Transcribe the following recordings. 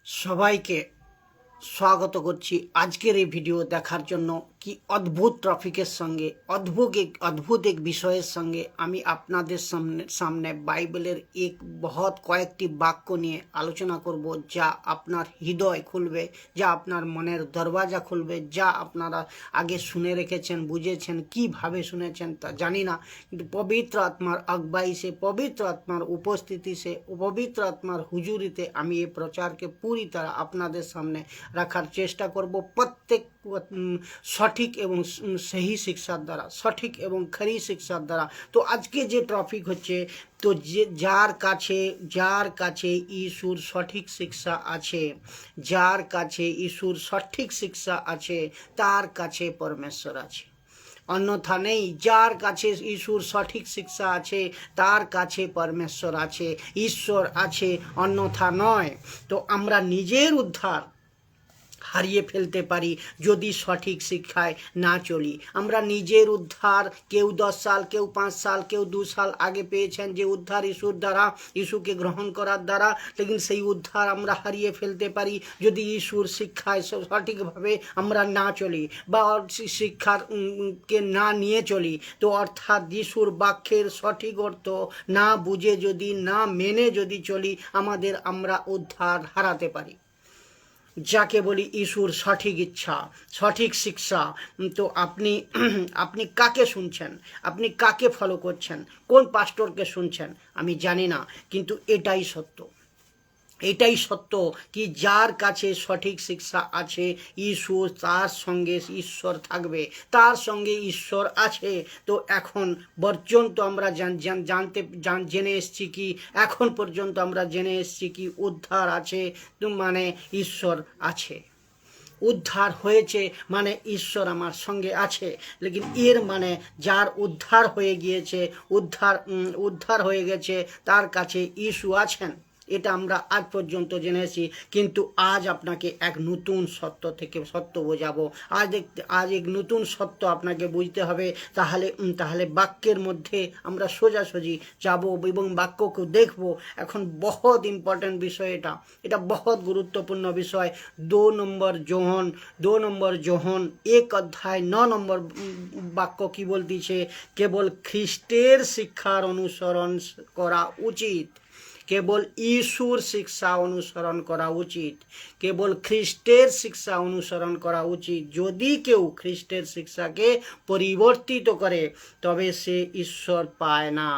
সবাইকে স্বাগত করছি আজকের এই ভিডিও দেখার জন্য। কি অদ্ভুত টপিকের সঙ্গে অদ্ভুত এক বিষয়ের সঙ্গে আমি আপনাদের সামনে বাইবেলের কয়েকটি বাক্য নিয়ে আলোচনা করব, যা আপনার হৃদয় খুলবে, যা আপনার মনের দরওয়াজা খুলবে, যা আপনারা আগে শুনে রেখেছেন, বুঝেছেন, কিভাবে শুনেছেন তা জানি না, কিন্তু পবিত্র আত্মার আগবাইশে, পবিত্র আত্মার উপস্থিতি সে, পবিত্র আত্মার হুজুরিতে আমি এই প্রচারকে পুরি তারা আপনাদের সামনে রাখার চেষ্টা করব, প্রত্যেক সঠিক এবং সহি শিক্ষার দ্বারা, সঠিক এবং খরি শিক্ষার দ্বারা। তো আজকে যে টপিক হচ্ছে, তো যার কাছে ঈশ্বর সঠিক শিক্ষা আছে, যার কাছে ঈশ্বর সঠিক শিক্ষা আছে, তার কাছে পরমেশ্বর আছে, অন্যথা নেই। যার কাছে ঈশ্বর সঠিক শিক্ষা আছে, তার কাছে পরমেশ্বর আছে, ঈশ্বর আছে, অন্যথা নয়। তো আমরা নিজের উদ্ধার হারিয়ে ফেলতে পারি যদি সঠিক শিক্ষায় না চলি। আমরা নিজের উদ্ধার, কেউ 10 সাল, কেউ 5 সাল, কেউ 2 সাল আগে পেয়েছেন যে উদ্ধার ঈশ্বর দ্বারা, ঈশ্বরকে গ্রহণ করার দ্বারা, লেকিন সেই উদ্ধার আমরা হারিয়ে ফেলতে পারি যদি ঈশ্বর শিক্ষায় সঠিকভাবে আমরা না চলি বা শিক্ষার কে না নিয়ে চলি। তো অর্থাৎ যিশুর বাক্যের সঠিক অর্থ না বুঝে যদি, না মেনে যদি চলি, আমরা উদ্ধার হারাতে পারি, যাকে বলি ঈশ্বর সঠিক ইচ্ছা, সঠিক শিক্ষা। তো আপনি কাকে শুনছেন, আপনি কাকে ফলো করছেন, কোন পাস্টরকে শুনছেন আমি জানি না, কিন্তু এটাই সত্য, এটাই সত্য কি যার কাছে সঠিক শিক্ষা আছে, ঈশ্বর তার সঙ্গে ঈশ্বর থাকবে, তার সঙ্গে ঈশ্বর আছে। তো এখন পর্যন্ত আমরা জেনে এসছি কি, এখন পর্যন্ত আমরা জেনে এসছি কি উদ্ধার আছে, মানে ঈশ্বর আছে, উদ্ধার হয়েছে মানে ঈশ্বর আমার সঙ্গে আছে। লেকিন এর মানে যার উদ্ধার হয়ে গিয়েছে, উদ্ধার হয়ে গেছে, তার কাছে ঈশ্বর আছেন, এটা আমরা আজ পর্যন্ত জেনেছি। কিন্তু আজ আপনাকে এক নতুন সত্য বোঝাবো। আজ এক নতুন সত্য আপনাকে বুঝতে হবে। তাহলে বাক্যের মধ্যে আমরা সোজাসুজি যাব এবং বাক্যকে দেখব। এখন বহুত ইম্পর্টেন্ট বিষয়, এটা বহুত গুরুত্বপূর্ণ বিষয়। 2 নম্বর যোহন 1 অধ্যায় 9 নম্বর বাক্য কি বলতেছে? কেবল খ্রিস্টের শিক্ষার অনুসরণ করা উচিত, কেবল ঈশ্বর শিক্ষা অনুসরণ করা উচিত, কেবল খ্রিস্টের শিক্ষা অনুসরণ করা উচিত। যদি কেউ খ্রিস্টের শিক্ষাকে পরিবর্তিত করে তবে সে ঈশ্বর পায় না।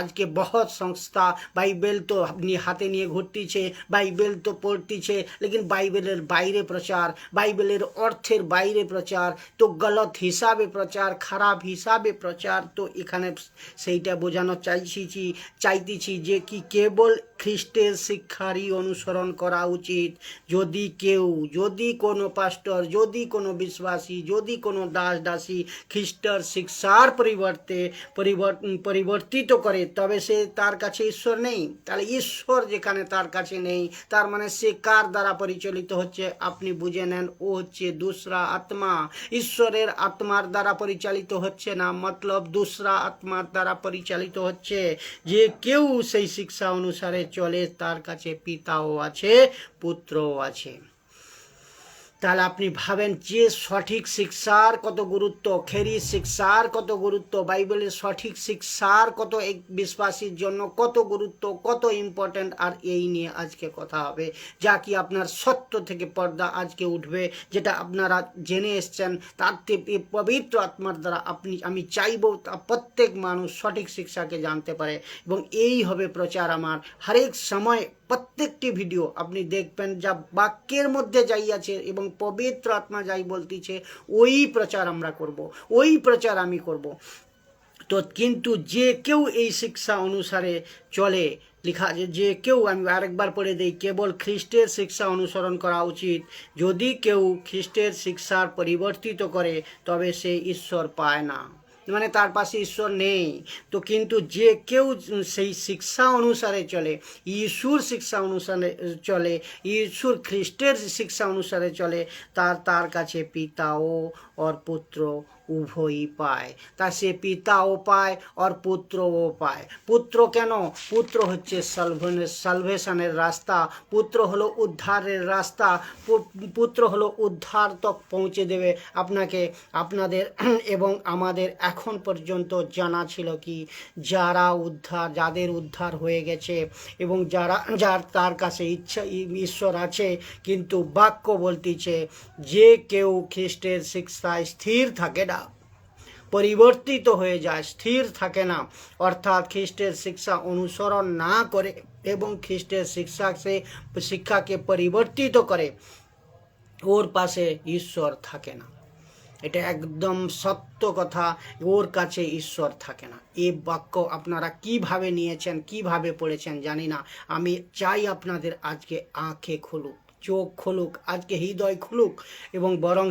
আজকে বহুত সংস্থা বাইবেল তো আপনি হাতে নিয়ে ঘুরতেছে, বাইবেল তো পড়তেছে, লেকিন বাইবেলের বাইরে প্রচার, বাইবেলের অর্থের বাইরে প্রচার, তো গলত হিসাবে প্রচার, খারাপ হিসাবে প্রচার। তো এখানে সেইটা বোঝানো চাইতেছি যে কি কেবল খ্রিস্টের শিক্ষারই অনুসরণ করা উচিত। যদি কোনো পাস্টর, যদি কোনো বিশ্বাসী, যদি কোনো দাসী খ্রিস্টের শিক্ষার পরিবর্তিত করে, তবে সে তার কাছে ঈশ্বর নেই। তাহলে ঈশ্বর যেখানে তার কাছে নেই, তার মানে সে কার দ্বারা পরিচালিত হচ্ছে? আপনি বুঝে নেন, ও হচ্ছে দুসরা আত্মা। ঈশ্বরের আত্মার দ্বারা পরিচালিত হচ্ছে না, মতলব দুসরা আত্মার দ্বারা পরিচালিত হচ্ছে। যে কেউ সেই শিক্ষা অনুসারে চলে, তার কাছে পিতাও আছে, পুত্রও আছে। তাহলে আপনি ভাবেন যে সঠিক শিক্ষার কত গুরুত্ব, খেরি শিক্ষার কত গুরুত্ব, বাইবেলের সঠিক শিক্ষার কত এক বিশ্বাসীর জন্য কত গুরুত্ব, কত ইম্পর্ট্যান্ট। আর এই নিয়ে আজকে কথা হবে, যা কি আপনার সত্য থেকে পর্দা আজকে উঠবে, যেটা আপনারা জেনে এসছেন। তার পবিত্র আত্মার দ্বারা আমি চাইব প্রত্যেক মানুষ সঠিক শিক্ষাকে জানতে পারে, এবং এই হবে প্রচার আমার। হরেক সময় প্রত্যেকটি ভিডিও আপনি দেখবেন যা বাক্যের মধ্যে যাই আছে এবং পবিত্র আত্মা যাই বলতেছে, ওই প্রচার আমরা করব, ওই প্রচার আমি করব। তো কিন্তু যে কেউ এই শিক্ষা অনুসারে চলে, লেখা আছে যে কেউ, আমি আরেকবার পড়ে দিই, কেবল খ্রিস্টের শিক্ষা অনুসরণ করা উচিত। যদি কেউ খ্রিস্টের শিক্ষার পরিবর্তিত করে তবে সে ঈশ্বর পায় না, মানে তার পাশে ঈশ্বর নেই। তো কিন্তু যে কেউ সেই শিক্ষা অনুসারে চলে, ঈশ্বর শিক্ষা অনুসারে চলে, ঈশ্বর খ্রিস্টের শিক্ষা অনুসারে চলে, তার কাছে পিতা ও পুত্র উভয়ই পায়। তা সে পিতাও পায় আর পুত্রও পায়। পুত্র কেন? পুত্র হচ্ছে সালভেশনের রাস্তা, পুত্র হলো উদ্ধারের রাস্তা, পুত্র হলো উদ্ধার তক পৌঁছে দেবে আপনাকে, আপনাদের এবং আমাদের। এখন পর্যন্ত জানা ছিল কি, যাদের উদ্ধার হয়ে গেছে এবং যার তার কাছে ঈশ্বর আছে, কিন্তু বাক্য বলতেছে যে কেউ খ্রিস্টের শিক্ষায় স্থির থাকে না, পরিবর্তিত হয়ে যায়, স্থির থাকে না, অর্থাৎ খ্রিস্টের শিক্ষা অনুসরণ না করে এবং খ্রিস্টের শিক্ষাকে পরিবর্তিত করে, ওর পাশে ঈশ্বর থাকে না। এটা একদম সত্য কথা, ওর কাছে ঈশ্বর থাকে না। এই বাক্য আপনারা কিভাবে নিয়েছেন, কিভাবে পড়েছেন জানি না। আমি চাই আপনাদের আজকে আঁখে খুলুক, চোখ খুলুক, আজকে হৃদয় খুলুক, এবং বরং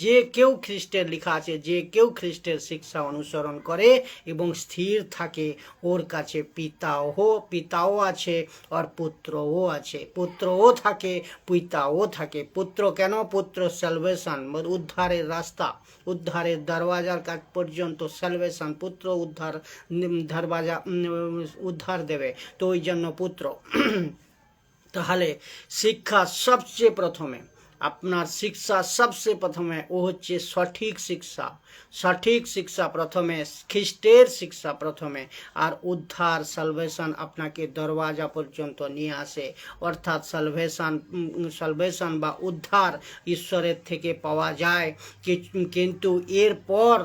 যে কেউ খ্রিস্টের লেখা আছে, যে কেউ খ্রিস্টের শিক্ষা অনুসরণ করে এবং স্থির থাকে, ওর কাছে পিতাও আছে আর পুত্রও আছে, পুত্রও থাকে, পিতাও থাকে। পুত্র কেন? পুত্র সালভেশন, উদ্ধারের রাস্তা, উদ্ধারের দরওয়াজার কাছ পর্যন্ত সালভেশন, পুত্র উদ্ধার দেবে, তো ওই জন্য পুত্র। তাহলে শিক্ষা সবচেয়ে প্রথমে, আপনার শিক্ষা সবচেয়ে প্রথমে ও হচ্ছে সঠিক শিক্ষা। সঠিক শিক্ষা প্রথমে, খ্রিস্টের শিক্ষা প্রথমে, আর উদ্ধার সালভেশন আপনাকে দরওয়াজা পর্যন্ত নিয়ে আসে। অর্থাৎ সালভেশন বা উদ্ধার ঈশ্বরের থেকে পাওয়া যায়, কিন্তু এরপর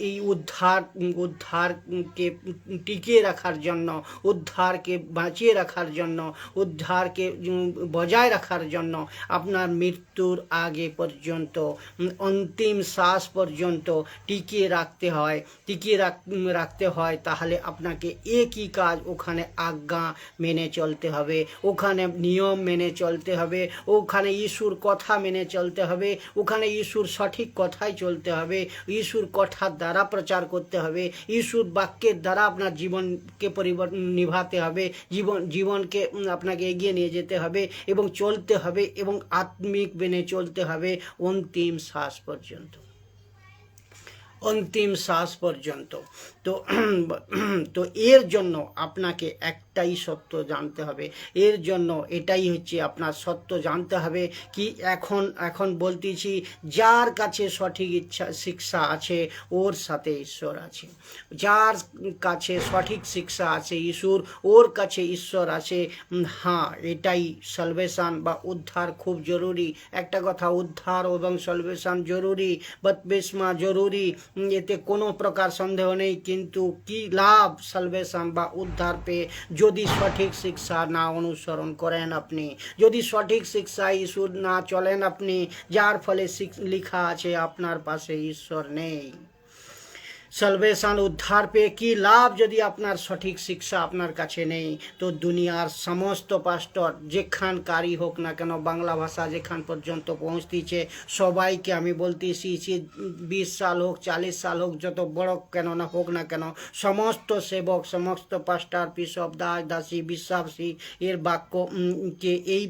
এই উদ্ধারকে টিকিয়ে রাখার জন্য, উদ্ধারকে বাঁচিয়ে রাখার জন্য, উদ্ধারকে বজায় রাখার জন্য আপনার মৃত্যুর আগে পর্যন্ত, অন্তিম শ্বাস পর্যন্ত টিকিয়ে রাখতে হয়। তাহলে আপনাকে একই কাজ, ওখানে আজ্ঞা মেনে চলতে হবে, ওখানে নিয়ম মেনে চলতে হবে, ওখানে ঈশ্বর কথা মেনে চলতে হবে, ওখানে ঈশ্বর সঠিক কথাই চলতে হবে, ঈশ্বর কথার দ্বারা প্রচার করতে হবে, ঈশ্বর বাক্যের দ্বারা আপনার জীবনকে নিভাতে হবে, জীবনকে আপনাকে এগিয়ে নিয়ে যেতে হবে এবং চলতে হবে, এবং আত্মিক মেনে চলতে হবে অন্তিম শ্বাস পর্যন্ত, অন্তিম শ্বাস পর্যন্ত। তো এর জন্য আপনাকে একটাই সত্য জানতে হবে, এর জন্য এটাই হচ্ছে আপনার সত্য জানতে হবে কি, এখন বলতেছি, যার কাছে সঠিক শিক্ষা আছে ওর সাথে ঈশ্বর আছে, যার কাছে সঠিক শিক্ষা আছে ঈশ্বর, ওর কাছে ঈশ্বর আছে। হ্যাঁ, এটাই সালভেশন বা উদ্ধার খুব জরুরি। একটা কথা, উদ্ধার এবং সালভেশন জরুরি, বাপতিস্মা জরুরি, এতে কোনো প্রকার সন্দেহ নেই। কিন্তু কি লাভ সালভেশন বা উদ্ধার পেয়ে যদি সঠিক শিক্ষা না অনুসরণ করেন আপনি, যদি সঠিক শিক্ষায় ঈশ্বর না চলেন আপনি, যার ফলে লেখা আছে আপনার পাশে ঈশ্বর নেই। সালভেশন উদ্ধার পেয়ে কি লাভ যদি আপনার সঠিক শিক্ষা আপনার কাছে নেই? তো দুনিয়ার সমস্ত পাস্টর যেখানকারই হোক না কেন, বাংলা ভাষা যেখান পর্যন্ত পৌঁছতেছে, সবাইকে আমি বলতেছি, 20 সাল হোক, 40 সাল হোক, যত বড় কেন না হোক না কেন, সমস্ত সেবক, সমস্ত পাস্টার, বিশপ, দাসী, বিশ্বাসী এর বাক্যকে, এই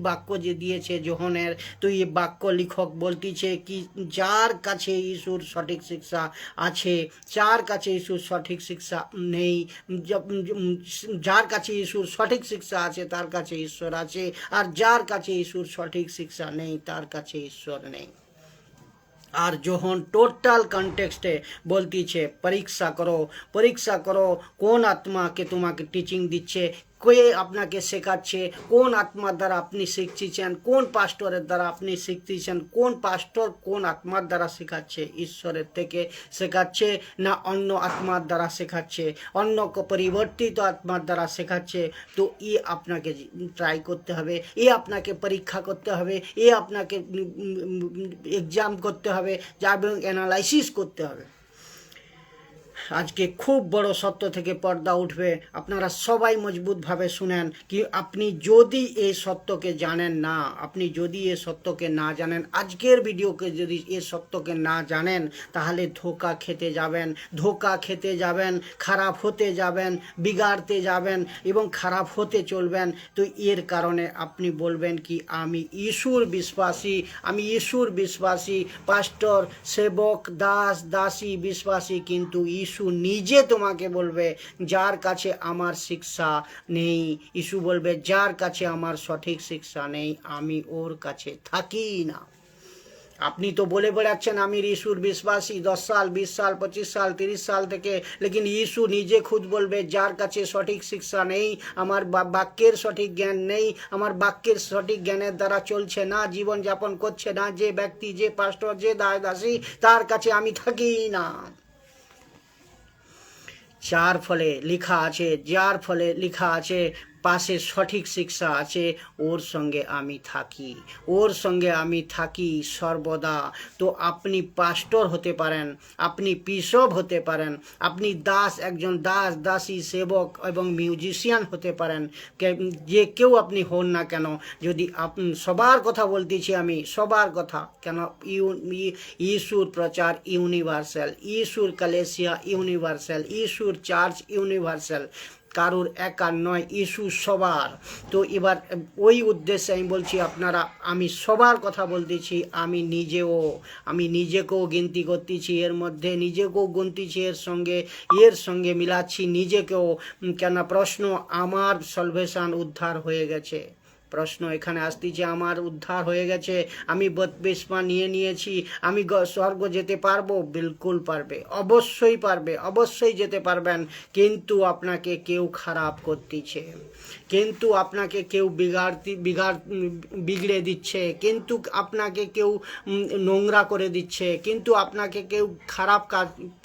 বাক্য যে দিয়েছে যোহনের, তো এই বাক্য লেখক বলতেছে কি, যার কাছে ঈশ্বর সঠিক শিক্ষা আছে, যার কাছে ঈশ্বর সঠিক শিক্ষা নেই, যার কাছে ঈশ্বর সঠিক শিক্ষা আছে তার কাছে ঈশ্বর আছে, আর যার কাছে ঈশ্বর সঠিক শিক্ষা নেই তার কাছে ঈশ্বর নেই। আর যখন টোটাল কনটেক্সটে বলতেছে পরীক্ষা করো কোন আত্মাকে তোমাকে টিচিং দিচ্ছে, কে আপনাকে শেখাচ্ছে, কোন আত্মার দ্বারা আপনি শিখছেন, কোন পাস্টরের দ্বারা আপনি শিখতেছেন, কোন পাস্টর কোন আত্মার দ্বারা শেখাচ্ছে, ঈশ্বরের থেকে শেখাচ্ছে না অন্য আত্মার দ্বারা শেখাচ্ছে, অন্য পরিবর্তিত আত্মার দ্বারা শেখাচ্ছে। তো আপনাকে ট্রাই করতে হবে, আপনাকে পরীক্ষা করতে হবে, আপনাকে এক্সাম করতে হবে, এবং অ্যানালাইসিস করতে হবে। আজকে খুব বড় সত্য থেকে পর্দা উঠবে। আপনারা সবাই মজবুতভাবে শুনেন কি আপনি যদি এই সত্যকে জানেন না, আপনি যদি এই সত্যকে না জানেন, আজকের ভিডিওকে যদি এই সত্যকে না জানেন, তাহলে ধোঁকা খেতে যাবেন, খারাপ হতে যাবেন, বিগাড়তে যাবেন এবং খারাপ হতে চলবেন। তো এর কারণে আপনি বলবেন কি আমি ঈশ্বর বিশ্বাসী, পাস্টর, সেবক, দাসী বিশ্বাসী, কিন্তু ইস্যু নিজে তোমাকে বলবে যার কাছে আমার শিক্ষা নেই, ইস্যু বলবে যার কাছে আমার সঠিক শিক্ষা নেই আমি ওর কাছে থাকি না। আপনি তো বলে বেড়াচ্ছেন আমি ইস্যুর বিশ্বাসী 10 সাল, 20 সাল, 25 সাল, 30 সাল থেকে, লেকিন ইস্যু নিজে খুদ বলবে যার কাছে সঠিক শিক্ষা নেই, আমার বাক্যের সঠিক জ্ঞান নেই, আমার বাক্যের সঠিক জ্ঞানের দ্বারা চলছে না, জীবনযাপন করছে না, যে ব্যক্তি, যে পাস্টর, যে দাসী, তার কাছে আমি থাকি না। যার ফলে লেখা আছে পাশে সঠিক শিক্ষা আছে, ওর সঙ্গে আমি থাকি সর্বদা। তো আপনি পাস্টর হতে পারেন, আপনি বিশপ হতে পারেন, আপনি একজন দাসী, সেবক এবং মিউজিশিয়ান হতে পারেন, যে কেউ আপনি হন না কেন। যদি সবার কথা বলতেছি আমি, সবার কথা কেন, ইস্যুর প্রচার ইউনিভার্সাল, ইস্যুর কালেসিয়া ইউনিভার্সাল, ইস্যুর চার্চ ইউনিভার্সাল, কারুর একার নয়, ইস্যু সবার। তো এবার ওই উদ্দেশ্যে আমি বলছি আমি সবার কথা বলতেছি, আমি নিজেকেও গিনতি করতেছি এর মধ্যে, নিজেকেও গুনতেছি এর সঙ্গে মিলাচ্ছি নিজেকেও। কেন প্রশ্ন, আমার সলভেশন উদ্ধার হয়ে গেছে, প্রশ্ন এখানে আসতেছে আমার উদ্ধার হয়ে গেছে, আমি বত্তিস্মা নিয়েছি, আমি স্বর্গ যেতে পারবো? বিলকুল পারবে, অবশ্যই যেতে পারবেন। কিন্তু আপনাকে কেউ খারাপ করতেছে, কিন্তু আপনাকে কেউ বিগড়ে দিচ্ছে, কিন্তু আপনাকে কেউ নোংরা করে দিচ্ছে, কিন্তু আপনাকে কেউ খারাপ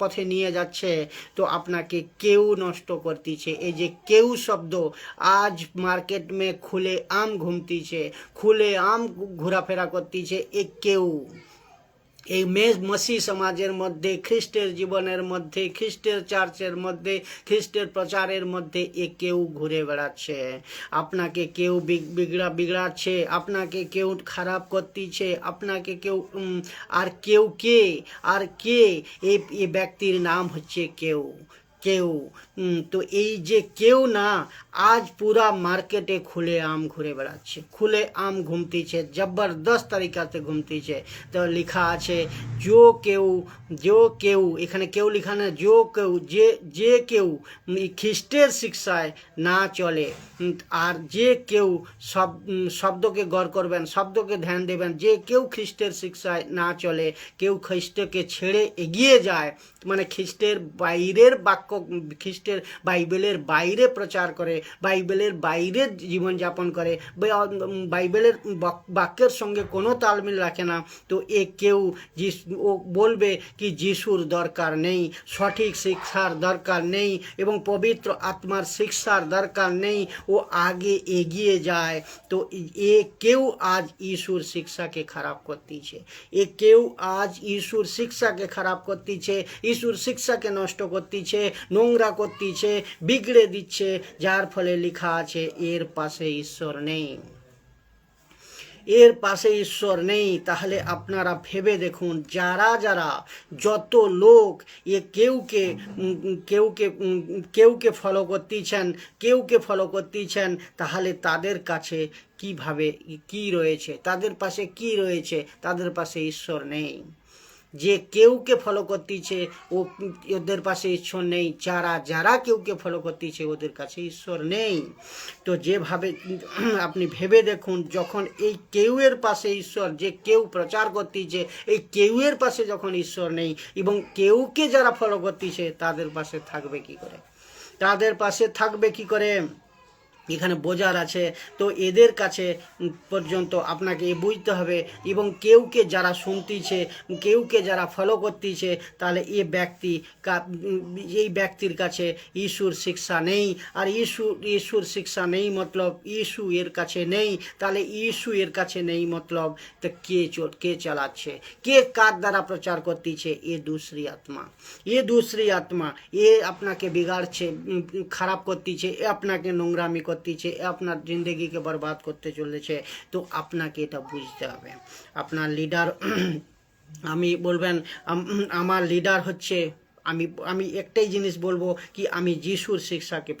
পথে নিয়ে যাচ্ছে, তো আপনাকে কেউ নষ্ট করতেছে। এই যে কেউ শব্দ আজ মার্কেট মে খুলে আম ঘোরাফেরা করতেছে, এ কেউ এই মসি সমাজের মধ্যে, খ্রিস্টের জীবনের মধ্যে, খ্রিস্টের চার্চের মধ্যে, খ্রিস্টের প্রচারের মধ্যে এ কেউ ঘুরে বেড়াচ্ছে, আপনাকে কেউ বিগড়াচ্ছে, আপনাকে কেউ খারাপ করতেছে, আপনাকে কেউ আর কে এই ব্যক্তির নাম হচ্ছে কেউ। তো এই যে কেউ না, আজ পুরা মার্কেটে খুলে আম ঘুরে বেড়াচ্ছে, খুলে আম ঘুমতেছে, জবরদস্ত তরিকাতে ঘুমতেছে। তো লেখা আছে কেউ এখানে কেউ লেখা না, যে কেউ খ্রিস্টের শিক্ষায় না চলে, আর যে কেউ শব্দকে গড় করবেন, শব্দকে ধ্যান দেবেন, যে কেউ খ্রিস্টের শিক্ষায় না চলে, কেউ খ্রিস্টকে ছেড়ে এগিয়ে যায়, মানে খ্রিস্টের বাইরের বাক্য, খ্রিস্টের বাইবেলের বাইরে প্রচার করে, বাইবেলের বাইরে জীবনযাপন করে, বাইবেলের বাক্যের সঙ্গে কোনো তালমিল রাখে না, তো ও বলবে কি যিশুর দরকার নেই, সঠিক শিক্ষার দরকার নেই এবং পবিত্র আত্মার শিক্ষার দরকার নেই, ও আগে এগিয়ে যায়। তো কেউ আজ ঈশ্বর শিক্ষাকে খারাপ করতেছে, কেউ আজ ঈশ্বর শিক্ষাকে খারাপ করতেছে, ঈশ্বর শিক্ষাকে নষ্ট করতেছে, নোংরা করতেছে, বিগড়ে দিচ্ছে, যার ফলে লেখা আছে এর পাশে ঈশ্বর নেই। তাহলে আপনারা ভেবে দেখুন, যারা যত লোক কেউকে ফলো করতেছেন, তাহলে তাদের কাছে কি রয়েছে, তাদের পাশে কি রয়েছে? তাদের পাশে ঈশ্বর নেই। যে কেউকে ফলো করতেছে ওদের পাশে ঈশ্বর নেই, যারা কেউকে ফলো করতেছে ওদের কাছে ঈশ্বর নেই। তো যেভাবে আপনি ভেবে দেখুন, যখন এই কেউয়ের পাশে ঈশ্বর, যে কেউ প্রচার করতেছে, এই কেউয়ের পাশে যখন ঈশ্বর নেই এবং কেউকে যারা ফলো করতেছে তাদের পাশে থাকবে কি করে? এখানে বোঝার আছে। তো এদের কাছে পর্যন্ত আপনাকে বুঝতে হবে, এবং কেউকে যারা শুনতেছে, কেউকে যারা ফলো করতেছে, তাহলে এই ব্যক্তির কাছে ইস্যুর শিক্ষা নেই। আর ইস্যুর শিক্ষা নেই মতলব ইস্যু এর কাছে নেই। তাহলে ইস্যু এর কাছে নেই মতলব তো কে চালাচ্ছে, কে কার দ্বারা প্রচার করতেছে? এ दूसरी आत्मा এ আপনাকে বিগাড়ছে, খারাপ করতেছে, এ আপনাকে নোংরামি করতেছে, এ আপনার জিন্দগিকে বরবাদ করতে চলেছে। তো আপনাকে এটা বুঝতে হবে। আপনার লিডার আমি বলবেন আমার লিডার হচ্ছে, আমি একটাই জিনিস বলবো কি, আমি যিশুর শিক্ষাকে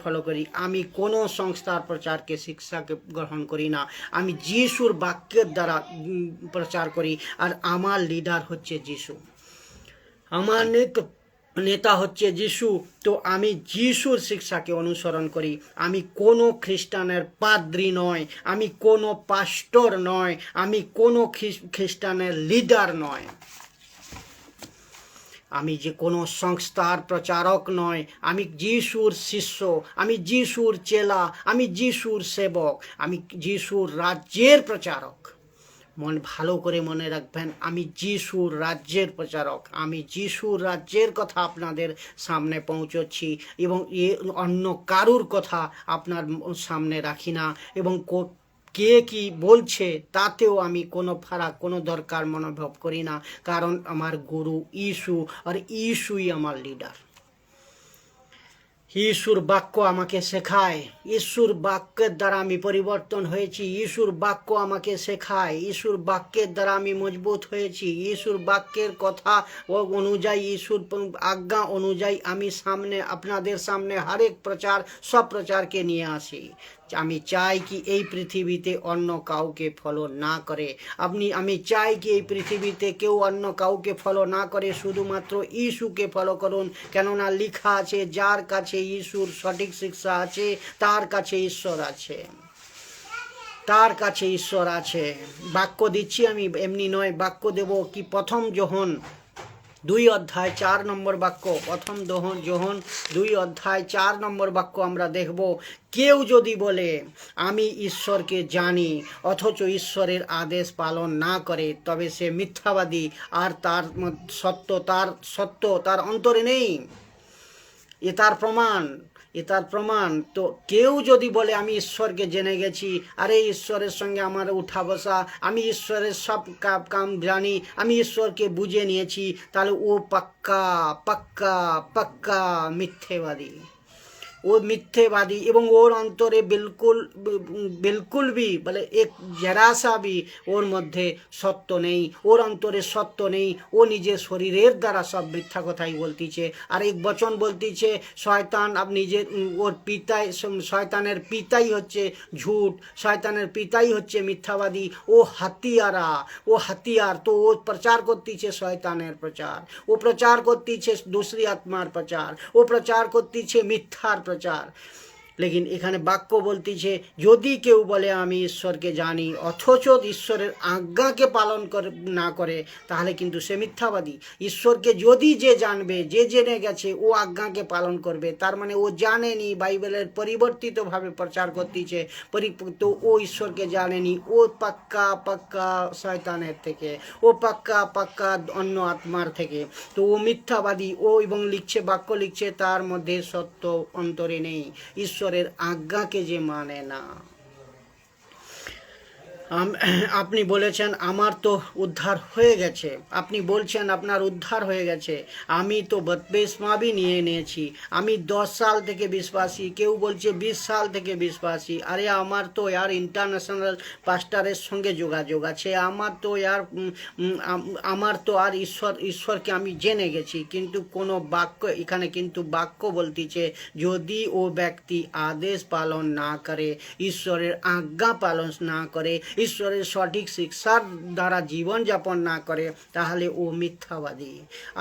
ফলো করি, আমি কোনো সংস্থার প্রচারকে শিক্ষাকে গ্রহণ করি না, আমি যিশুর বাক্যের দ্বারা প্রচার করি। আর আমার লিডার হচ্ছে যিশু, আমার নেতা হচ্ছে যিশু। তো আমি যিশুর শিক্ষাকে অনুসরণ করি। আমি কোনো খ্রিস্টানের পাদ্রী নয়, আমি কোনো পাস্টর নয়, আমি কোনো খ্রিস্টানের লিডার নয়, আমি যে কোনো সংস্থার প্রচারক নয়, আমি যিশুর শিষ্য, আমি যিশুর চেলা, আমি যিশুর সেবক, আমি যিশুর রাজ্যের প্রচারক। ভালো করে মনে রাখবেন, আমি যিশুর রাজ্যের প্রচারক, আমি যিশুর রাজ্যের কথা আপনাদের সামনে পৌঁছচ্ছি, এবং অন্য কারুর কথা আপনার সামনে রাখি না। এবং কে কি বলছে তাতেও আমি কোনো ফারাক, কোনো দরকার মনোভব করি না, কারণ আমার গুরু ইস্যু, আর ইস্যুই আমার লিডার। ইস্যুর বাক্য আমাকে শেখায়, ইস্যুর বাক্যের দ্বারা আমি পরিবর্তন হয়েছি, ইস্যুর বাক্য আমাকে শেখায়, ইস্যুর বাক্যের দ্বারা আমি মজবুত হয়েছি, ইস্যুর বাক্যের কথা অনুযায়ী, ইস্যুর আজ্ঞা অনুযায়ী আমি আপনাদের সামনে হরেক সব প্রচারকে নিয়ে আসি। আমি চাই কি এই পৃথিবীতে অন্য কাউকে ফলো না করে, আমি চাই কি এই পৃথিবীতে কেউ অন্য কাউকে ফলো না করে, শুধুমাত্র ইস্যুকে ফলো করুন। কেননা লেখা আছে, যার কাছে ইস্যুর সঠিক শিক্ষা আছে তার কাছে ঈশ্বর আছে, তার কাছে ঈশ্বর আছে। বাক্য দিচ্ছি আমি, এমনি নয়, বাক্য দেব কি, প্রথম যোহন 2 অধ্যায় 4 নম্বর বাক্য, প্রথম যোহন 2 অধ্যায় 4 নম্বর বাক্য আমরা দেখব। কেউ যদি বলে আমি ঈশ্বরকে জানি অথচ ঈশ্বরের আদেশ পালন না করে, তবে সে মিথ্যাবাদী, আর তার সত্য তার অন্তরে নেই। তার প্রমাণ। তো কেউ যদি বলে আমি ঈশ্বরকে জেনে গেছি, আরে ঈশ্বরের সঙ্গে আমার উঠা বসা, আমি ঈশ্বরের সব কাম জানি, আমি ঈশ্বরকে বুঝে নিয়েছি, তাহলে ও পাক্কা পাক্কা পাক্কা মিথ্যেবাদী, ও মিথ্যেবাদী। এবং ওর অন্তরে बिल्कुल भी বলে এক জরাসা भी ওর মধ্যে সত্য নেই, ওর অন্তরে সত্য নেই। ও নিজের শরীরের দ্বারা সব মিথ্যা কথাই বলতিছে। আর এক বচন বলতিছে শয়তান, ওর শয়তানের পিতাই হচ্ছে ঝুট, শয়তানের পিতাই হচ্ছে মিথ্যাবাদী। ও হাতিয়ার। তো ও প্রচার করতিছে শয়তানের প্রচার, ও প্রচার করতিছে दूसरी আত্মার প্রচার, ও প্রচার করতিছে মিথ্যার প্রচার। লেকিন এখানে বাক্য বলতেছে, যদি কেউ বলে আমি ঈশ্বরকে জানি অথচ ঈশ্বরের আজ্ঞাকে পালন না করে, তাহলে কিন্তু সে মিথ্যাবাদী। ঈশ্বরকে যদি যে জানবে, যে জেনে গেছে, ও আজ্ঞাকে পালন করবে, তার মানে ও জানেনি, বাইবেলের পরিবর্তিতভাবে প্রচার করতেছে, তো ও ঈশ্বরকে জানেনি, ও পাক্কা পাক্কা শয়তানের থেকে, ও পাক্কা পাক্কা অন্য আত্মার থেকে। তো ও মিথ্যাবাদী। ও এবং বাক্য লিখছে, তার মধ্যে সত্য অন্তরে নেই, ঈশ্বরের আজ্ঞাকে যে মানে না। আপনি বলেছেন আমার তো উদ্ধার হয়ে গেছে, আপনি বলছেন আপনার উদ্ধার হয়ে গেছে, আমি তো বপতিস্মা নিয়ে নিয়েছি, আমি 10 সাল থেকে বিশ্বাসী, কেউ বলছে 20 সাল থেকে বিশ্বাসী। আরে আমার তো ইন্টারন্যাশনাল পাস্টারের সঙ্গে যোগাযোগ আছে, আমার তো আর ঈশ্বরকে আমি জেনে গেছি। কিন্তু কোনো বাক্য এখানে কিন্তু বাক্য বলতেছে, যদি ও ব্যক্তি আদেশ পালন না করে, ঈশ্বরের আজ্ঞা পালন না করে, ঈশ্বরের সঠিক শিক্ষার দ্বারা জীবন যাপন না করে, তাহলে ও মিথ্যাবাদী।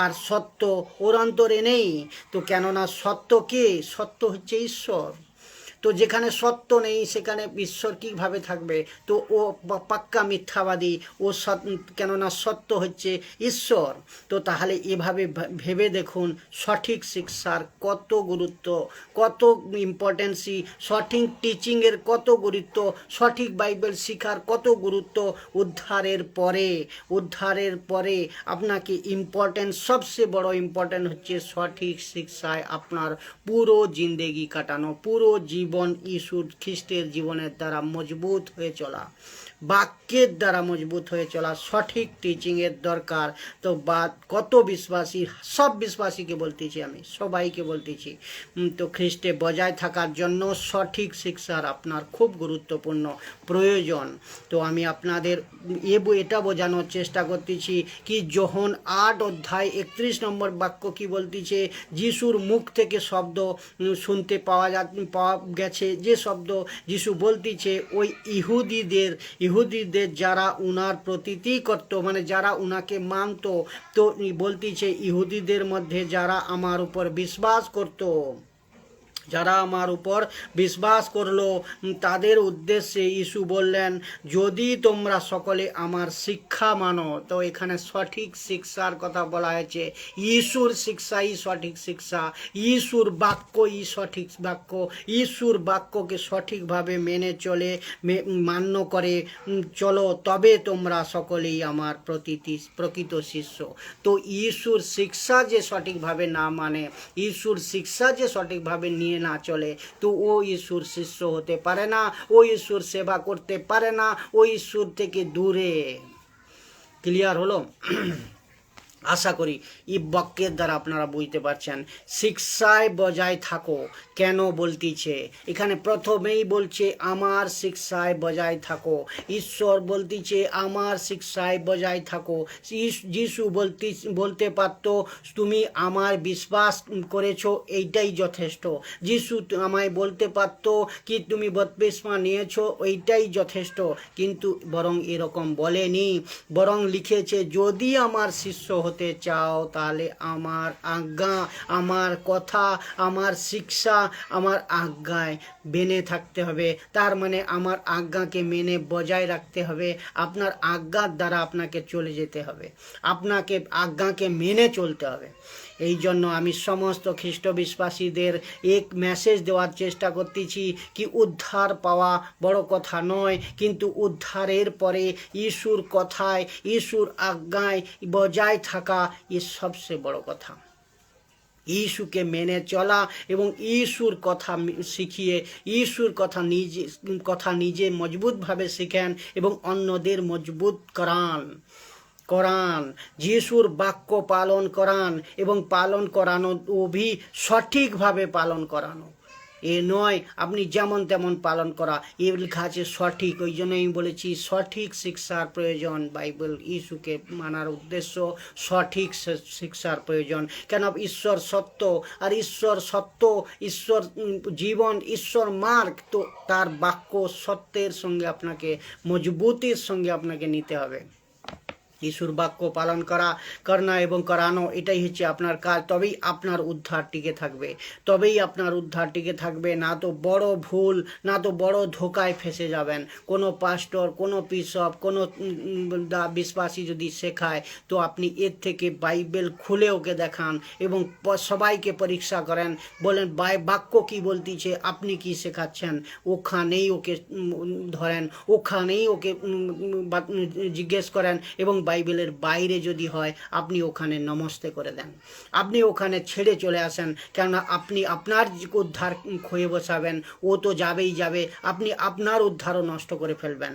আর সত্য ওর অন্তরে নেই। তো কেননা সত্য কে? সত্য হচ্ছে ঈশ্বর। তো যেখানে সত্য নেই সেখানে ঈশ্বর কীভাবে থাকবে? তো ও পাক্কা মিথ্যাবাদী, ও কেননা সত্য হচ্ছে ঈশ্বর। তো তাহলে এভাবে ভেবে দেখুন সঠিক শিক্ষার কত গুরুত্ব, কত ইম্পর্টেন্সি, সঠিক টিচিংয়ের কত গুরুত্ব, সঠিক বাইবেল শিখার কত গুরুত্ব। উদ্ধারের পরে আপনাকে ইম্পর্টেন্ট, সবচেয়ে বড় ইম্পর্টেন্ট হচ্ছে সঠিক শিক্ষায় আপনার পুরো জিন্দেগি কাটানো, পুরো জীবন যীশু খ্রিস্টের জীবনের দ্বারা মজবুত হয়ে চলা, বাক্যের দ্বারা মজবুত হয়ে চলা, সঠিক টিচিংয়ের দরকার। তো কত বিশ্বাসী, সব বিশ্বাসীকে বলতেছি, আমি সবাইকে বলতেছি, তো খ্রিস্টে বজায় থাকার জন্য সঠিক শিক্ষার আপনার খুব গুরুত্বপূর্ণ প্রয়োজন। তো আমি আপনাদের এটা বোঝানোর চেষ্টা করতেছি কি যোহন 8 অধ্যায় 31 নম্বর বাক্য কি বলতেছে, যিশুর মুখ থেকে শব্দ শুনতে পাওয়া গেছে, যে শব্দ যিশু বলতেছে ওই ইহুদিদের যারা উনার প্রতীতি করত, মানে যারা উনাকে মানত, তো বলতেছে ইহুদিদের মধ্যে যারা আমার উপর বিশ্বাস করত, যারা আমার উপর বিশ্বাস করলো, তাদের উদ্দেশ্যে যিশু বললেন, যদি তোমরা সকলে আমার শিক্ষা মানো। তো এখানে সঠিক শিক্ষার কথা বলা হয়েছে, যিশুর শিক্ষাই সঠিক শিক্ষা, যিশুর বাক্যই সঠিক বাক্য, যিশুর বাক্যকে সঠিকভাবে মেনে চলে, মান্য করে চলো, তবে তোমরা সকলেই আমার প্রকৃত শিষ্য। তো যিশুর শিক্ষা যে সঠিকভাবে না মানে, যিশুর শিক্ষা যে সঠিকভাবে নিয়ে না চলে, তো ও ঈশ্বর শিষ্য হতে পারে না, ও ঈশ্বর সেবা করতে পারে না, ও ঈশ্বর থেকে দূরে। ক্লিয়ার হলো? আশা করি এই বাক্যের দ্বারা আপনারা বুঝতে পারছেন। শিক্ষায় বজায় থাকো কেন বলতেছে, এখানে প্রথমেই বলছে আমার শিক্ষায় বজায় থাকো। ঈশ্বর বলতেছে আমার শিক্ষায় বজায় থাকো। যিশু বলতে পারতো তুমি আমার বিশ্বাস করেছো, এইটাই যথেষ্ট। যিশু আমায় বলতে পারতো কি তুমি বপ্তিস্মা নিয়েছো, ওইটাই যথেষ্ট। কিন্তু বরং এরকম বলেনি, বরং লিখেছে যদি আমার শিষ্য হতে চাও তাহলে আমার আজ্ঞা, আমার কথা, আমার শিক্ষা, আমার আজ্ঞায় মেনে থাকতে হবে। তার মানে আমার আজ্ঞাকে মেনে বজায় রাখতে হবে, আপনার আজ্ঞার দ্বারা আপনাকে চলে যেতে হবে, আপনাকে আজ্ঞাকে মেনে চলতে হবে। এই জন্য আমি সমস্ত খ্রিস্ট বিশ্বাসীদের এক মেসেজ দেওয়ার চেষ্টা করতেছি কি উদ্ধার পাওয়া বড় কথা নয়, কিন্তু উদ্ধারের পরে যিশুর কথায়, যিশুর আজ্ঞায় বজায় থাকা এ সবচেয়ে বড় কথা। যিশুকে মেনে চলা এবং যিশুর কথা শিখিয়ে, যিশুর কথা নিজে মজবুতভাবে শিখেন এবং অন্যদের মজবুত করান, যিশুর বাক্য পালন করান এবং পালন করানো সঠিকভাবে পালন করানো। এ নয় আপনি যেমন তেমন পালন করা, এ লেখা আছে সঠিক। ওই জন্য আমি বলেছি সঠিক শিক্ষার প্রয়োজন। বাইবেল যিশুকে মানার উদ্দেশ্য সঠিক শিক্ষার প্রয়োজন। কেন? ঈশ্বর সত্য, আর ঈশ্বর সত্য, ঈশ্বর জীবন, ঈশ্বর মার্গ। তো তার বাক্য সত্যের সঙ্গে আপনাকে, মজবুতির সঙ্গে আপনাকে নিতে হবে। যিশুর বাক্য পালন করা এবং করানো, এটাই হচ্ছে আপনার কাজ। তবেই আপনার উদ্ধার টিকে থাকবে, তবেই আপনার উদ্ধার টিকে থাকবে। না তো বড় ভুল, না তো বড় ধোকায় ফেসে যাবেন। কোনো পাস্টর, কোনো বিশপ, কোনো বিশ্বাসী যদি শেখায়, তো আপনি এর থেকে বাইবেল খুলে ওকে দেখান এবং সবাইকে পরীক্ষা করেন, বলেন বাক্য কি বলতেছে, আপনি কি শেখাচ্ছেন, ওখানেই ওকে ধরেন, ওখানেই ওকে জিজ্ঞেস করেন। এবং বাইবেলের বাইরে যদি হয় আপনি ওখানে নমস্তে করে দেন, আপনি ওখানে ছেড়ে চলে আসেন। কেননা আপনি আপনার উদ্ধার খুঁয়ে বসাবেন, ও তো যাবেই যাবে, আপনি আপনার উদ্ধারও নষ্ট করে ফেলবেন।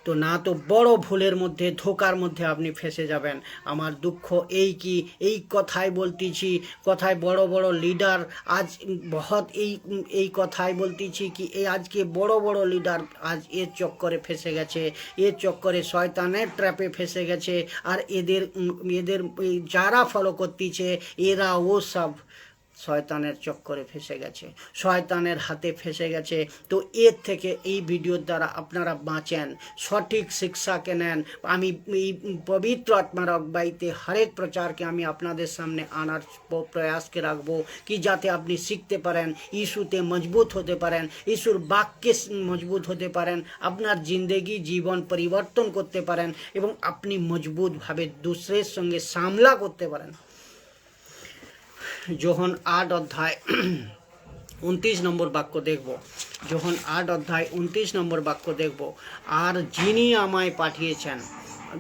তো না তো বড় ভুলের মধ্যে, ধোকার মধ্যে আপনি ফেসে যাবেন। আমার দুঃখ এই কথাই বলতেছি, কথায় বড় বড় লিডার আজ এই কথাই বলতেছি কি আজকে বড় বড় লিডার আজ এর চক্করে ফেসে গেছে, এর চক্করে শয়তানের ট্র্যাপে ফেসে গেছে। আর এদের যারা ফলো করতেছে এরা ও সব শয়তানের চক্করে ফেসে গেছে, শয়তানের হাতে ফেসে গেছে। তো এর থেকে এই ভিডিওর দ্বারা আপনারা বাঁচেন, সঠিক শিক্ষাকে নেন। আমি এই পবিত্র আত্মার অব্যাইতে হরেক প্রচারকে আমি আপনাদের সামনে আনার প্রয়াসকে রাখবো, কি যাতে আপনি শিখতে পারেন, ইস্যুতে মজবুত হতে পারেন, ইস্যুর বাক্যে মজবুত হতে পারেন, আপনার জিন্দেগি জীবন পরিবর্তন করতে পারেন এবং আপনি মজবুতভাবে দুসরের সঙ্গে সামলা করতে পারেন। যোহন 8 অধ্যায় 29 নম্বর বাক্য দেখব। যোহন 8 অধ্যায় 29 নম্বর বাক্য দেখব। আর যিনি আমায় পাঠিয়েছেন,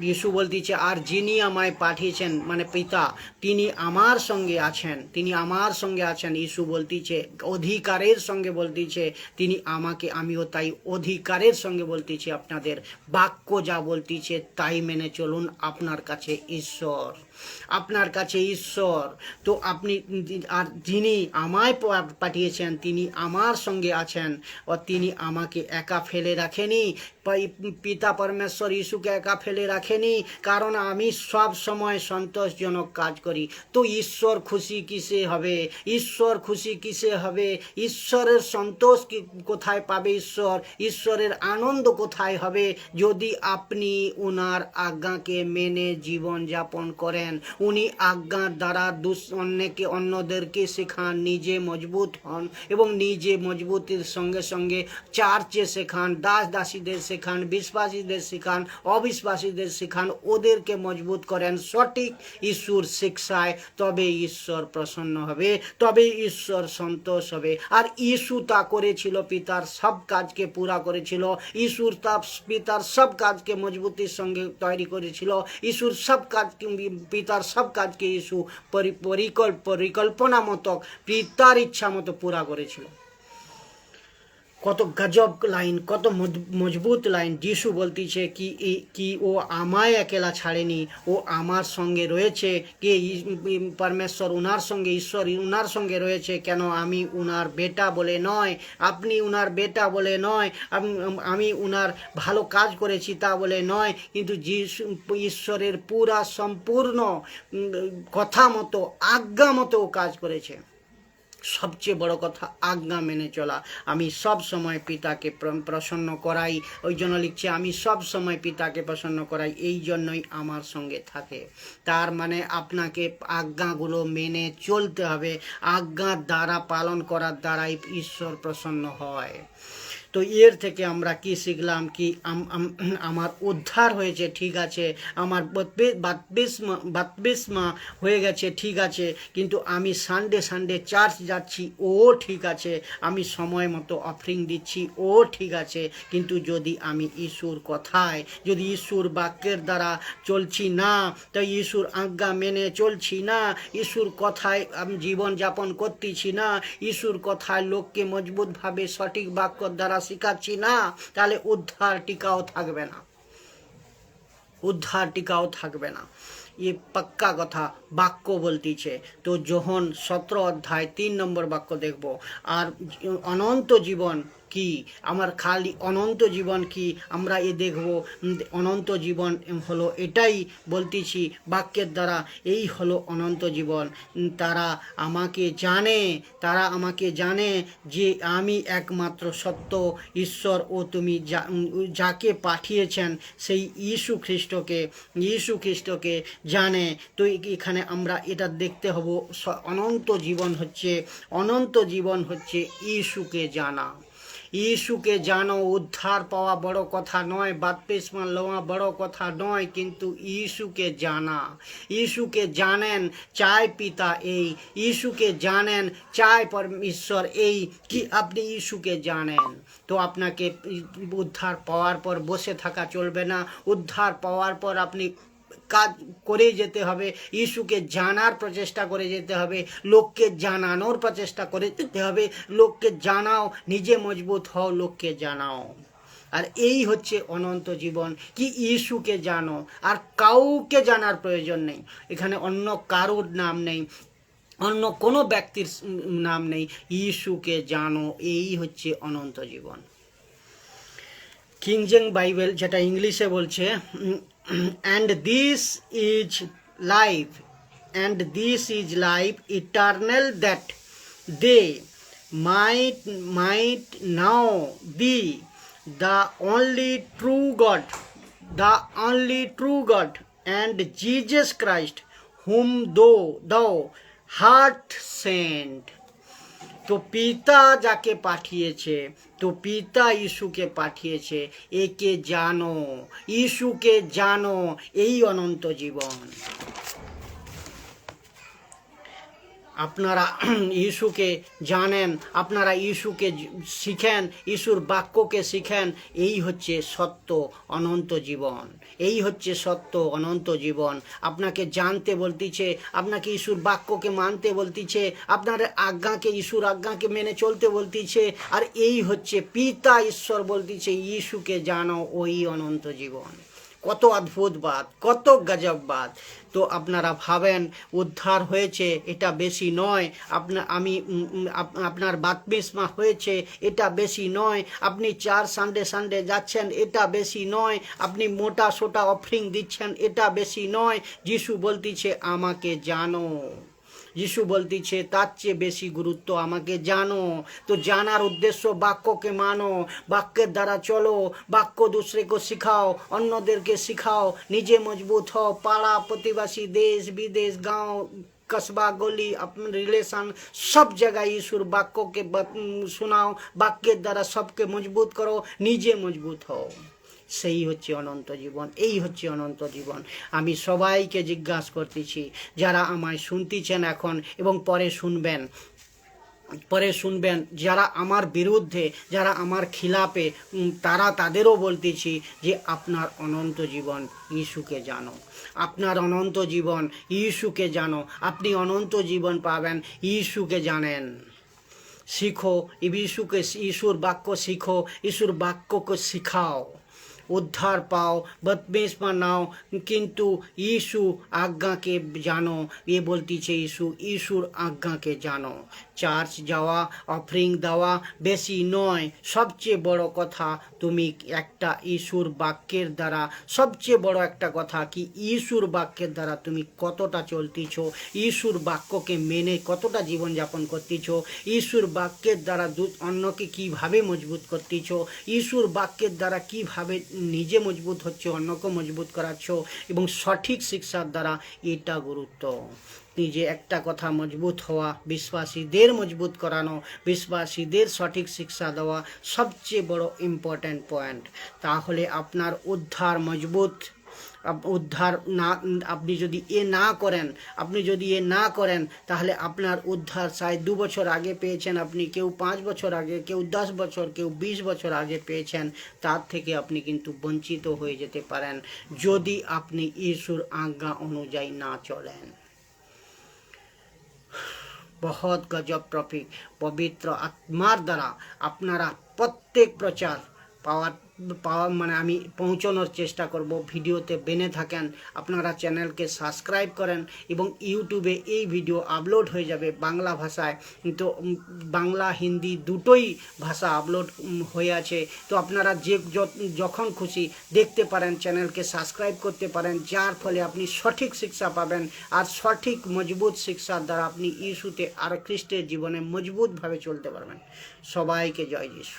যিশু বলতেছে, আর যিনি আমায় পাঠিয়েছেন মানে পিতা, তিনি আমার সঙ্গে আছেন, তিনি আমার সঙ্গে আছেন। যিশু বলতেছে, অধিকারের সঙ্গে বলতেছে তিনি আমাকে, আমিও তাই অধিকারের সঙ্গে বলতেছি আপনাদের, বাক্য যা বলতেছে তাই মেনে চলুন। আপনার কাছে ঈশ্বর, আপনার কাছে ঈশ্বর। তো আপনি, আর যিনি আমায় পাঠিয়েছেন তিনি আমার সঙ্গে আছেন, ও তিনি আমাকে একা ফেলে রাখেনি। পিতা পরমেশ্বর যিশুকে একা ফেলে রাখেনি, কারণ আমি সব সময় সন্তোষজনক কাজ করি। তো ঈশ্বর খুশি কিসে হবে? ঈশ্বর খুশি কিসে হবে? ঈশ্বরের সন্তোষ কোথায় পাবে? ঈশ্বরের আনন্দ কোথায় হবে? যদি আপনি ওনার আজ্ঞাকে মেনে জীবন যাপন করেন, উনি আজ্ঞার দ্বারা অন্যদেরকে শেখান, নিজে মজবুত হন এবং নিজে মজবুতির সঙ্গে সঙ্গে চার্চে শেখান, দাস দাসীদের শেখান, বিশ্বাসীদের শেখান, অবিশ্বাসীদের শেখান, ওদেরকে মজবুত করেন সঠিক ঈশ্বর শিক্ষায়, তবে ঈশ্বর প্রসন্ন হবে, তবে ঈশ্বর সন্তোষ হবে। আর যিশু তা করেছিল, পিতার সব কাজকে পুরা করেছিল। ঈশ্বর পিতার সব কাজকে মজবুতির সঙ্গে তৈরি করেছিল। ঈশ্বর সব কাজ, পিতার সব কাজকে যিশু পরিকল্পনা মতো, পিতার ইচ্ছা মতো পুরা করেছিল। কত গজব লাইন, কত মজবুত লাইন। যিশু বলতেছে কি ও আমায় একেলা ছাড়েনি, ও আমার সঙ্গে রয়েছে। কে? পরমেশ্বর উনার সঙ্গে, ঈশ্বর উনার সঙ্গে রয়েছে। কেন? আমি উনার বেটা বলে নয়, আপনি উনার বেটা বলে নয়, আমি উনার ভালো কাজ করেছি তা বলে নয়, কিন্তু ঈশ্বরের পুরা সম্পূর্ণ কথা মতো, আজ্ঞা মতো কাজ করেছে। সবচেয়ে বড় কথা আজ্ঞা মেনে চলা। আমি সব সময় পিতাকে প্রসন্ন করাই, ওই জন্য লিখছে আমি সব সময় পিতাকে প্রসন্ন করাই, এই জন্যই আমার সঙ্গে থাকে। তার মানে আপনাকে আজ্ঞাগুলো মেনে চলতে হবে, আজ্ঞার দ্বারা পালন করার দ্বারাই ঈশ্বর প্রসন্ন হয়। তো এর থেকে আমরা কি শিখলাম? কি আমার উদ্ধার হয়েছে, ঠিক আছে, আমার বাপ্তিস্মা হয়ে গেছে, ঠিক আছে, কিন্তু আমি সানডে চার্চ যাচ্ছি, ও ঠিক আছে, আমি সময় মতো অফারিং দিচ্ছি, ও ঠিক আছে, কিন্তু যদি আমি ঈশ্বর কথায়, যদি ঈশ্বর বাক্যের দ্বারা চলছি না, তো ঈশ্বর আজ্ঞা মেনে চলছি না, ঈশ্বর কথায় আমি জীবন যাপন করতেছি না, ঈশ্বর কথায় লোককে মজবুতভাবে সঠিক বাক্যর দ্বারা শিখাচ্ছি না, তাহলে উদ্ধার টিকাও থাকবে না, উদ্ধার টিকাও থাকবে না। ये पक्का কথা বাক্য বলতেছে। তো যোহন 17 অধ্যায় 3 নম্বর বাক্য দেখব। আর অনন্ত জীবন কি? আমার খালি অনন্ত জীবন কি আমরা এ দেখব। অনন্ত জীবন হলো এটাই বলতেছি বাক্যের দ্বারা, এই হলো অনন্ত জীবন। তারা আমাকে জানে, তারা আমাকে জানে যে আমি একমাত্র সত্য ঈশ্বর ও তুমি যাকে পাঠিয়েছেন সেই যীশু খ্রিস্টকে জানে। তো এখানে আমরা এটা দেখতে হব, অনন্ত জীবন হচ্ছে যীশুকে জানা। যিশুকে জানো, উদ্ধার পাওয়া বড় কথা নয়, বাপ্তিস্মা লওয়া বড় কথা নয়, কিন্তু যিশুকে জানা। যিশুকে জানেন চায় পিতা, এই যিশুকে জানেন চায় ঈশ্বর, এই কি আপনি যিশুকে জানেন। তো আপনাকে উদ্ধার পাওয়ার পর বসে থাকা চলবে না, উদ্ধার পাওয়ার পর আপনি কাজ করে যেতে হবে, যিশুকে জানার প্রচেষ্টা করে যেতে হবে, লোককে জানানোর প্রচেষ্টা করে যেতে হবে। লোককে জানাও, নিজে মজবুত হও, লোককে জানাও। আর এই হচ্ছে অনন্ত জীবন, কি যিশুকে জানো, আর কাউকে জানার প্রয়োজন নেই। এখানে অন্য কারোর নাম নেই, অন্য কোনো ব্যক্তির নাম নেই, যিশুকে জানো, এই হচ্ছে অনন্ত জীবন। কিং জেমস বাইবেল যেটা ইংলিশে বলছে, and this is life eternal, that they might now be the only true God and Jesus Christ whom thou hast sent. তো পিতা যাকে পাঠিয়েছে, তো পিতা ইস্যুকে পাঠিয়েছে, একে জানো, ইস্যুকে জানো, এই অনন্ত জীবন। আপনারা ইস্যুকে জানেন, আপনারা ইস্যুকে শিখেন, ইস্যুর বাক্যকে শিখেন, এই হচ্ছে সত্য অনন্ত জীবন, এই হচ্ছে সত্য অনন্ত জীবন। আপনাকে জানতে বলতেছে, আপনাকে ইস্যুর বাক্যকে মানতে বলতেছে, আপনার আজ্ঞাকে, ইস্যুর আজ্ঞাকে মেনে চলতে বলতেছে, আর এই হচ্ছে পিতা ঈশ্বর বলতেছে ইস্যুকে জানো, ওই অনন্ত জীবন। কত অদ্ভুত বাত, কত গজব বাত। তো আপনারা ভাবেন উদ্ধার হয়েছে, এটা বেশি নয়। আপনার বাপ্তিস্মা হয়েছে, এটা বেশি নয়। আপনি সানডে যাচ্ছেন, এটা বেশি নয়। আপনি মোটা সোটা অফরিং দিচ্ছেন, এটা বেশি নয়। যিশু বলতেছে আমাকে জানো, যিশু বলতেছে তার চেয়ে বেশি গুরুত্ব আমাকে জানো। তো জানার উদ্দেশ্য বাক্যকে মানো, বাক্যের দ্বারা চলো, বাক্য দুসরেকে শিখাও, অন্যদেরকে শিখাও, নিজে মজবুত হও। পাড়া প্রতিবেশী, দেশ বিদেশ, গাঁও কসবা, গলি, আপনার রিলেশন, সব জায়গায় ঈশ্বর বাক্যকে শোনাও, বাক্যের দ্বারা সবকে মজবুত করো, নিজে মজবুত হও। সেই হচ্ছে অনন্ত জীবন, এই হচ্ছে অনন্ত জীবন। আমি সবাইকে জিজ্ঞাসা করতেছি, যারা আমায় শুনতেছেন এখন এবং পরে শুনবেন, যারা আমার বিরুদ্ধে, যারা আমার খিলাপে, তাদেরও বলতেছি যে আপনার অনন্ত জীবন ইস্যুকে জানো, আপনার অনন্ত জীবন ইস্যুকে জানো। আপনি অনন্ত জীবন পাবেন, ইস্যুকে জানেন। শিখো ইস্যুকে, ইস্যুর বাক্য শিখো, ইস্যুর বাক্যকে শিখাও, উদ্ধার পাও, বদমেশমা নাও, কিন্তু ইস্যু আজ্ঞাকে জানো। এ বলতেছে ইস্যুর আজ্ঞাকে জানো। চার্চ যাওয়া, অফরিং দেওয়া বেশি নয়। সবচেয়ে বড় কথা, তুমি একটা ইস্যুর বাক্যের দ্বারা, সবচেয়ে বড় একটা কথা কি, ইস্যুর বাক্যের দ্বারা তুমি কতটা চলতেছ, ইস্যুর বাক্যকে মেনে কতটা জীবনযাপন করতেছ, ইস্যুর বাক্যের দ্বারা অন্যকে কিভাবে মজবুত করতেছ, ইস্যুর বাক্যের দ্বারা কিভাবে নিজে মজবুত হচ্ছে, অন্যকে মজবুত করাচ্ছ, এবং সঠিক শিক্ষার দ্বারা। এটা গুরুত্ব। নিজে একটা কথা মজবুত হওয়া, বিশ্বাসীদের মজবুত করানো, বিশ্বাসীদের সঠিক শিক্ষা দেওয়া সবচেয়ে বড় ইম্পর্ট্যান্ট পয়েন্ট। তাহলে আপনার উদ্ধার মজবুত। উদ্ধার না, আপনি যদি এ না করেন, তাহলে আপনার উদ্ধার 2 বছর আগে পেয়েছেন আপনি, কেউ 5 বছর আগে, কেউ 10 বছর, কেউ 20 বছর আগে পেয়েছেন, তার থেকে আপনি কিন্তু বঞ্চিত হয়ে যেতে পারেন যদি আপনি ইস্যুর আজ্ঞা অনুযায়ী না চলেন। বহুত গজব টপিক। পবিত্র আত্মার দ্বারা আপনারা প্রত্যেক প্রচার পাওয়া মানে আমি পৌঁছানোর চেষ্টা করব। ভিডিওতে বেনে থাকেন, আপনারা চ্যানেলকে সাবস্ক্রাইব করেন, এবং ইউটিউবে এই ভিডিও আপলোড হয়ে যাবে বাংলা ভাষায়। তো বাংলা হিন্দি দুটোই ভাষা আপলোড হয়ে আছে। তো আপনারা যখন খুশি দেখতে পারেন, চ্যানেলকে সাবস্ক্রাইব করতে পারেন, যার ফলে আপনি সঠিক শিক্ষা পাবেন, আর সঠিক মজবুত শিক্ষার দ্বারা আপনি ইস্যুতে আর খ্রিস্টের জীবনে মজবুতভাবে চলতে পারবেন। সবাইকে জয় যিশু।